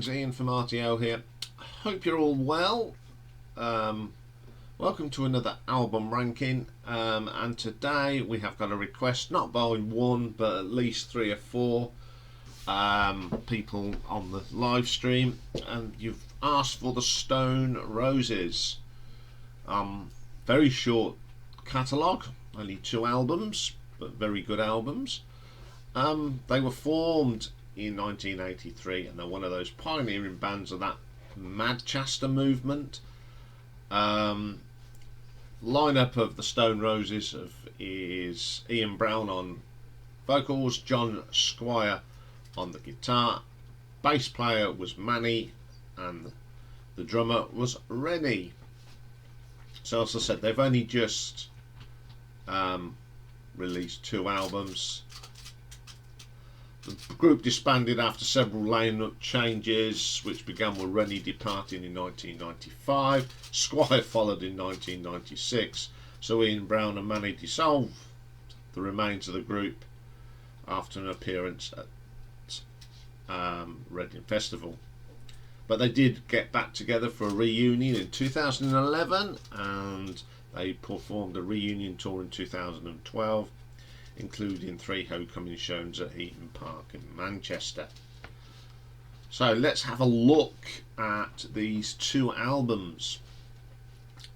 Greetings, Ian from RTO here. Hope you're all well. Welcome to another album ranking, and today we have got a request, not by one but at least 3 or 4 people on the live stream, and you've asked for the Stone Roses. Very short catalogue, only 2 albums, but very good albums. They were formed in 1983, and they're one of those pioneering bands of that Manchester movement. Lineup of the Stone Roses is Iain Brown on vocals, John Squire on the guitar, bass player was Manny, and the drummer was Rennie. So as I said, they've only just released 2 albums. The group disbanded after several lineup changes, which began with Rennie departing in 1995. Squire followed in 1996, so Iain Brown and Manny dissolved the remains of the group after an appearance at Reading Festival. But they did get back together for a reunion in 2011, and they performed a reunion tour in 2012. Including 3 homecoming shows at Eaton Park in Manchester. So let's have a look at these 2 albums.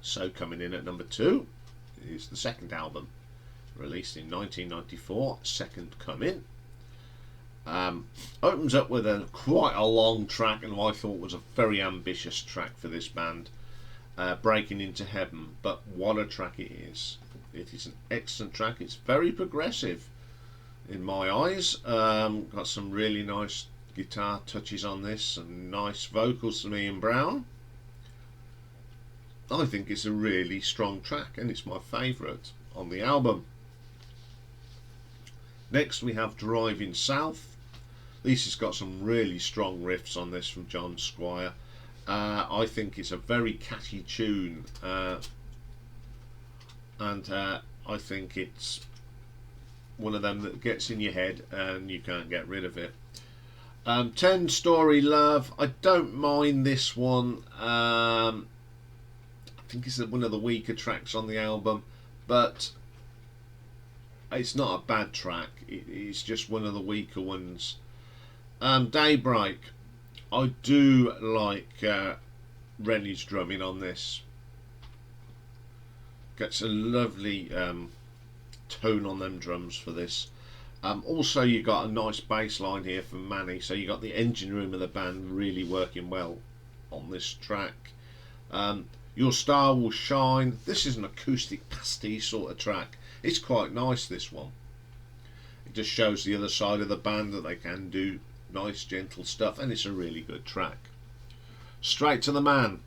So coming in at number 2 is the second album, released in 1994, Second Coming. Opens up with quite a long track, and what I thought was a very ambitious track for this band, Breaking Into Heaven. But what a track it is. It is an excellent track. It's very progressive in my eyes. Got some really nice guitar touches on this and nice vocals from Iain Brown. I think it's a really strong track, and it's my favourite on the album. Next we have Driving South. This has got some really strong riffs on this from John Squire. I think it's a very catchy tune, and I think it's one of them that gets in your head and you can't get rid of it. 10 Story Love, I don't mind this one. I think it's one of the weaker tracks on the album, but it's not a bad track. It's just one of the weaker ones. Daybreak, I do like Rennie's drumming on this. Gets a lovely tone on them drums for this. Also you got a nice bass line here from Manny, so you got the engine room of the band really working well on this track. Your Star Will Shine, this is an acoustic pastiche sort of track. It's quite nice, this one. It just shows the other side of the band, that they can do nice gentle stuff, and it's a really good track. Straight to the Man,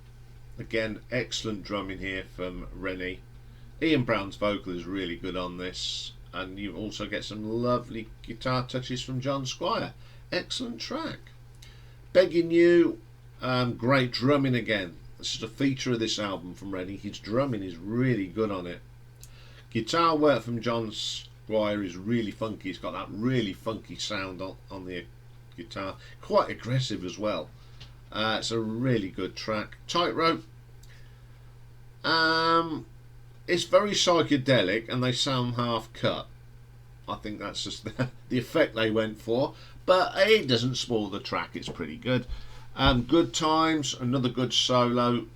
again excellent drumming here from Rennie. Iain Brown's vocal is really good on this, and you also get some lovely guitar touches from John Squire. Excellent track. Begging You, great drumming again. This is a feature of this album from Rennie. His drumming is really good on it. Guitar work from John Squire is really funky. He's got that really funky sound on the guitar. Quite aggressive as well. It's a really good track. Tightrope. It's very psychedelic, and they sound half cut. I think that's just the effect they went for, but it doesn't spoil the track. It's pretty good. Good Times, another good solo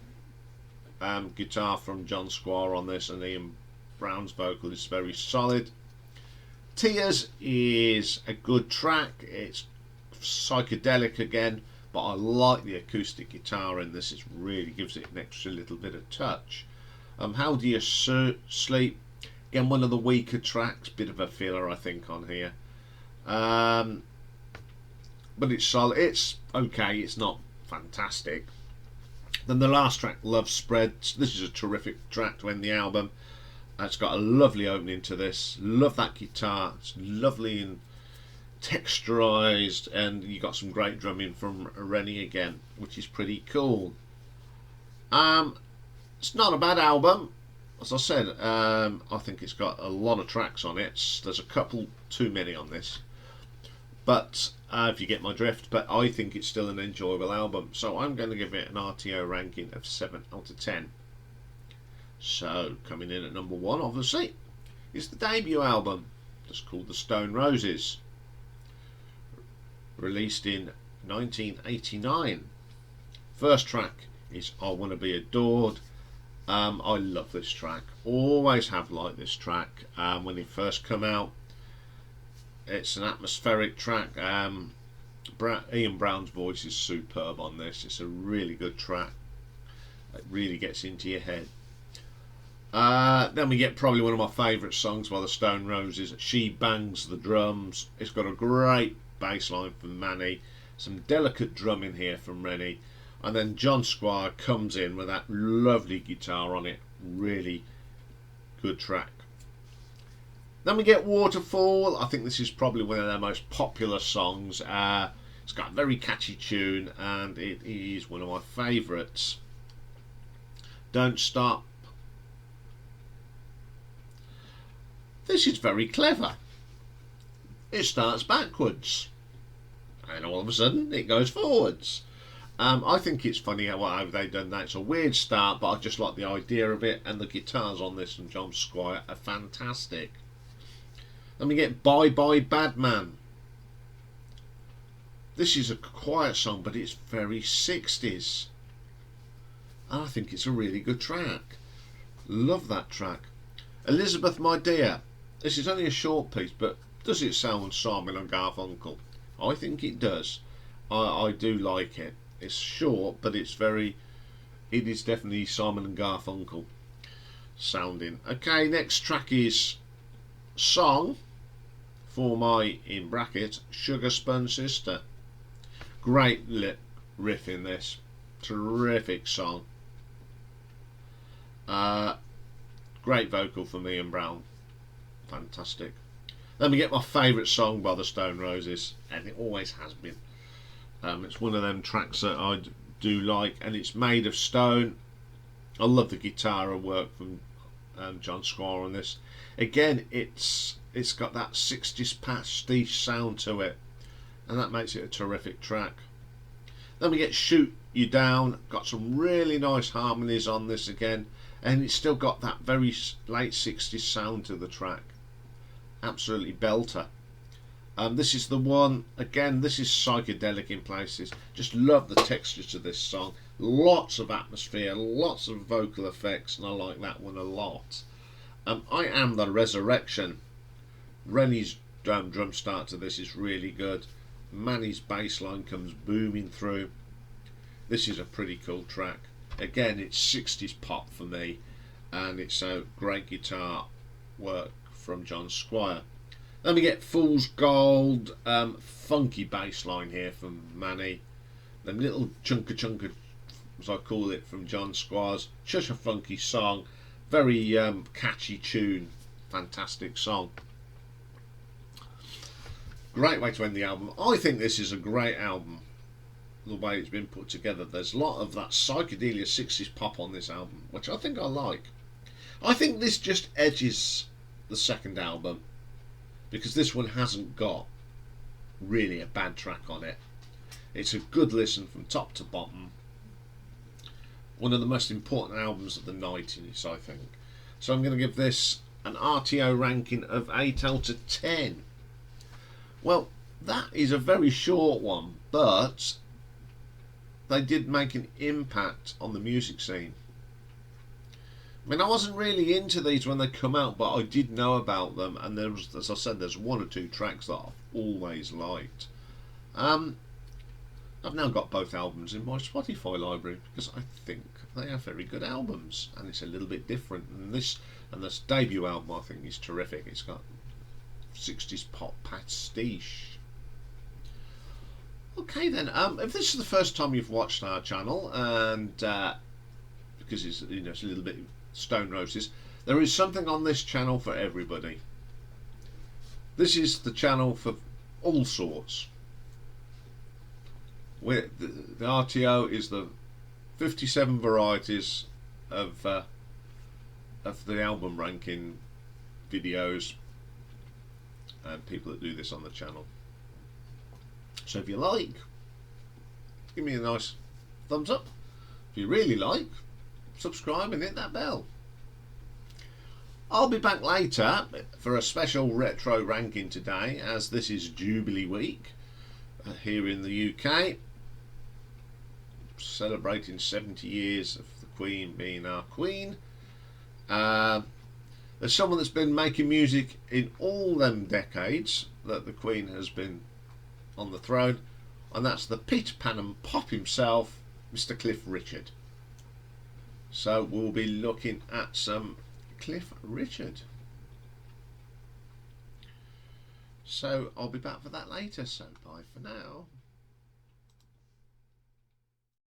guitar from John Squire on this, and Iain Brown's vocal is very solid. Tears is a good track. It's psychedelic again, but I like the acoustic guitar in this. It really gives it an extra little bit of touch. How Do You Sleep? Again, one of the weaker tracks, bit of a filler I think on here. But it's solid. It's okay, it's not fantastic. Then the last track, Love Spreads. This is a terrific track to end the album. It's got a lovely opening to this. Love that guitar. It's lovely and texturized, and you got some great drumming from Rennie again, which is pretty cool. It's not a bad album. As I said, I think it's got a lot of tracks on it. There's a couple too many on this. but if you get my drift, but I think it's still an enjoyable album, so I'm going to give it an RTO ranking of 7 out of 10. So coming in at number 1, obviously, is the debut album, just called The Stone Roses, released in 1989. First track is I Want to Be Adored. I love this track, always have liked this track. When it first came out, it's an atmospheric track. Ian Brown's voice is superb on this. It's a really good track. It really gets into your head. Then we get probably one of my favourite songs by the Stone Roses, She Bangs the Drums. It's got a great bass line from Manny, some delicate drumming here from Rennie, and then John Squire comes in with that lovely guitar on it. Really good track. Then we get Waterfall. I think this is probably one of their most popular songs. It's got a very catchy tune and it is one of my favourites. Don't Stop. This is very clever. It starts backwards and all of a sudden it goes forwards. I think it's funny how they've done that. It's a weird start, but I just like the idea of it, and the guitars on this from John Squire are fantastic. Then we get Bye Bye Bad Man. This is a quiet song, but it's very 60s. And I think it's a really good track. Love that track. Elizabeth My Dear. This is only a short piece, but does it sound Simon and Garfunkel? I think it does. I do like it. It's short, but it is definitely Simon and Garfunkel sounding. Okay, next track is Song, for my, in brackets, Sugar Sponge Sister. Great riff in this. Terrific song. Great vocal from Ian Brown. Fantastic. Then we get my favourite song by the Stone Roses, and it always has been. It's one of them tracks that I do like, and it's made of stone. I love the guitar work from John Squire on this. Again, it's got that 60s pastiche sound to it, and that makes it a terrific track. Then we get Shoot You Down. Got some really nice harmonies on this again, and it's still got that very late 60s sound to the track. Absolutely belter. This is the one, again, this is psychedelic in places. Just love the texture to this song. Lots of atmosphere, lots of vocal effects, and I like that one a lot. I Am the Resurrection. Rennie's drum start to this is really good. Manny's bass line comes booming through. This is a pretty cool track. Again, it's 60s pop for me, and it's a great guitar work from John Squire. Then we get Fool's Gold, funky bass line here from Manny. Them little chunka, as I call it, from John Squire's. Such a funky song. Very catchy tune. Fantastic song. Great way to end the album. I think this is a great album, the way it's been put together. There's a lot of that psychedelia 60s pop on this album, which I think I like. I think this just edges the second album, because this one hasn't got really a bad track on it. It's a good listen from top to bottom. One of the most important albums of the 90s, I think. So I'm going to give this an RTO ranking of 8 out of 10. Well, that is a very short one, but they did make an impact on the music scene. I mean, I wasn't really into these when they come out, but I did know about them, and there was, as I said, there's one or two tracks that I've always liked. I've now got both albums in my Spotify library because I think they are very good albums, and it's a little bit different. And this debut album, I think, is terrific. It's got 60s pop pastiche. Okay then, if this is the first time you've watched our channel, and because it's, you know, it's a little bit Stone Roses, there is something on this channel for everybody. This is the channel for all sorts. Where the RTO is the 57 varieties of the album ranking videos and people that do this on the channel. So if you like, give me a nice thumbs up. If you really like, subscribe and hit that bell. I'll be back later for a special retro ranking today, as this is Jubilee Week here in the UK, celebrating 70 years of the Queen being our Queen. There's someone that's been making music in all them decades that the Queen has been on the throne, and that's the Peter Pan and Pop himself, Mr. Cliff Richard. So we'll be looking at some Cliff Richard. So I'll be back for that later, so bye for now.